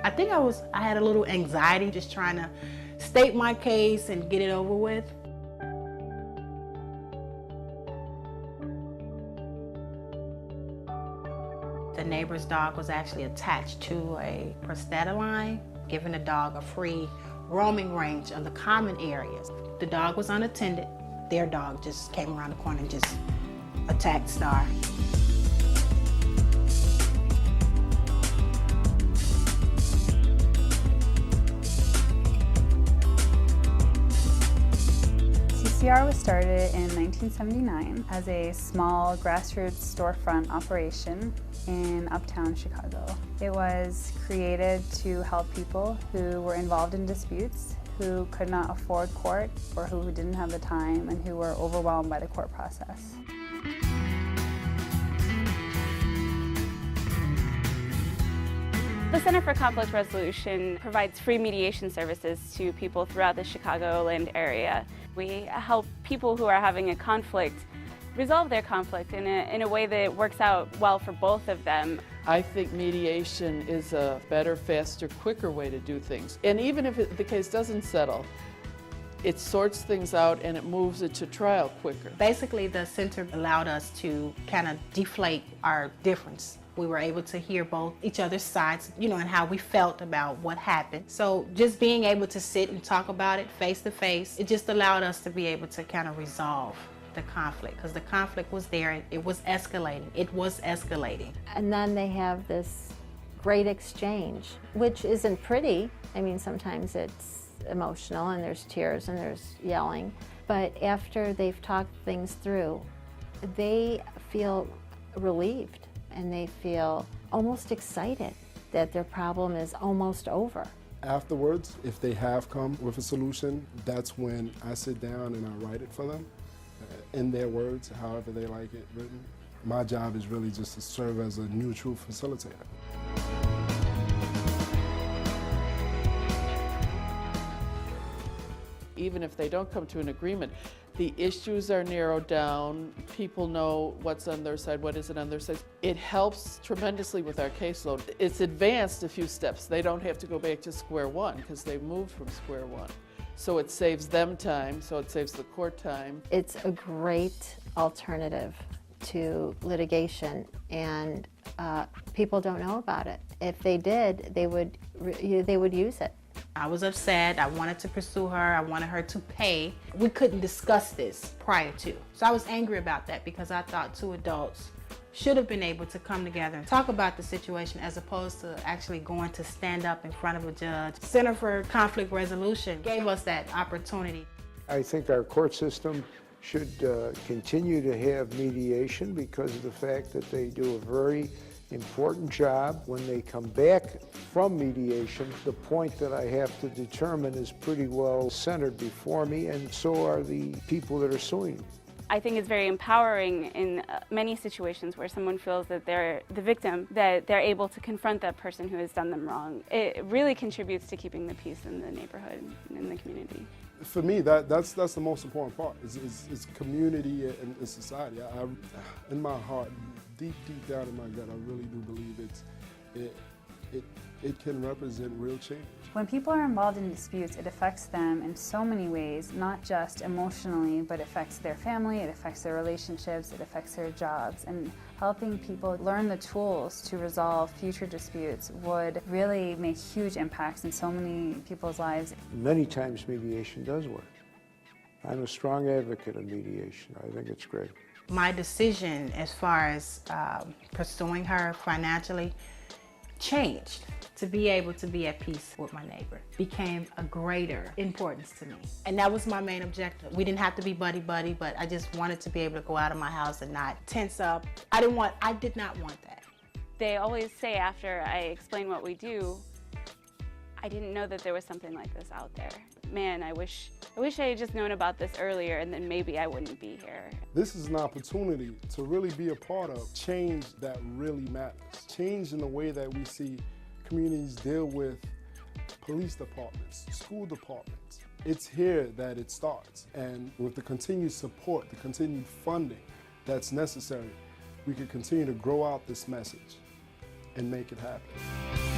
I think I had a little anxiety just trying to state my case and get it over with. The neighbor's dog was actually attached to a prosthetic line, giving the dog a free roaming range of the common areas. The dog was unattended. Their dog just came around the corner and just attacked Star. CCR was started in 1979 as a small grassroots storefront operation in uptown Chicago. It was created to help people who were involved in disputes, who could not afford court or who didn't have the time and who were overwhelmed by the court process. The Center for Conflict Resolution provides free mediation services to people throughout the Chicagoland area. We help people who are having a conflict resolve their conflict in a way that works out well for both of them. I think mediation is a better, faster, quicker way to do things. And even if the case doesn't settle, it sorts things out and it moves it to trial quicker. Basically, the center allowed us to kind of deflate our difference. We were able to hear both each other's sides, and how we felt about what happened. So just being able to sit and talk about it face to face, it just allowed us to be able to kind of resolve the conflict, because the conflict was there and it was escalating. It was escalating. And then they have this great exchange, which isn't pretty. I mean, sometimes it's emotional and there's tears and there's yelling. But after they've talked things through, they feel relieved and they feel almost excited that their problem is almost over. Afterwards, if they have come with a solution, that's when I sit down and I write it for them in their words, however they like it written. My job is really just to serve as a neutral facilitator. Even if they don't come to an agreement, the issues are narrowed down, people know what's on their side, what isn't on their side. It helps tremendously with our caseload. It's advanced a few steps. They don't have to go back to square one because they've moved from square one. So it saves them time, so it saves the court time. It's a great alternative to litigation, and people don't know about it. If they did, they would use it. I was upset. I wanted to pursue her. I wanted her to pay. We couldn't discuss this prior to. So I was angry about that because I thought two adults should have been able to come together and talk about the situation as opposed to actually going to stand up in front of a judge. Center for Conflict Resolution gave us that opportunity. I think our court system should continue to have mediation because of the fact that they do a very important job. When they come back from mediation, the point that I have to determine is pretty well centered before me, and so are the people that are suing. I think it's very empowering in many situations where someone feels that they're the victim, that they're able to confront that person who has done them wrong. It really contributes to keeping the peace in the neighborhood and in the community. For me, that's the most important part, is community and society. In my heart, deep down in my gut, I really do believe it can represent real change. When people are involved in disputes, it affects them in so many ways, not just emotionally, but it affects their family, it affects their relationships, it affects their jobs. And helping people learn the tools to resolve future disputes would really make huge impacts in so many people's lives. Many times mediation does work. I'm a strong advocate of mediation. I think it's great. My decision as far as pursuing her financially changed. To be able to be at peace with my neighbor became a greater importance to me. And that was my main objective. We didn't have to be buddy-buddy, but I just wanted to be able to go out of my house and not tense up. I did not want that. They always say after I explain what we do, I didn't know that there was something like this out there. Man, I wish I had just known about this earlier, and then maybe I wouldn't be here. This is an opportunity to really be a part of change that really matters. Change in the way that we see communities deal with police departments, school departments. It's here that it starts. And with the continued support, the continued funding that's necessary, we can continue to grow out this message and make it happen.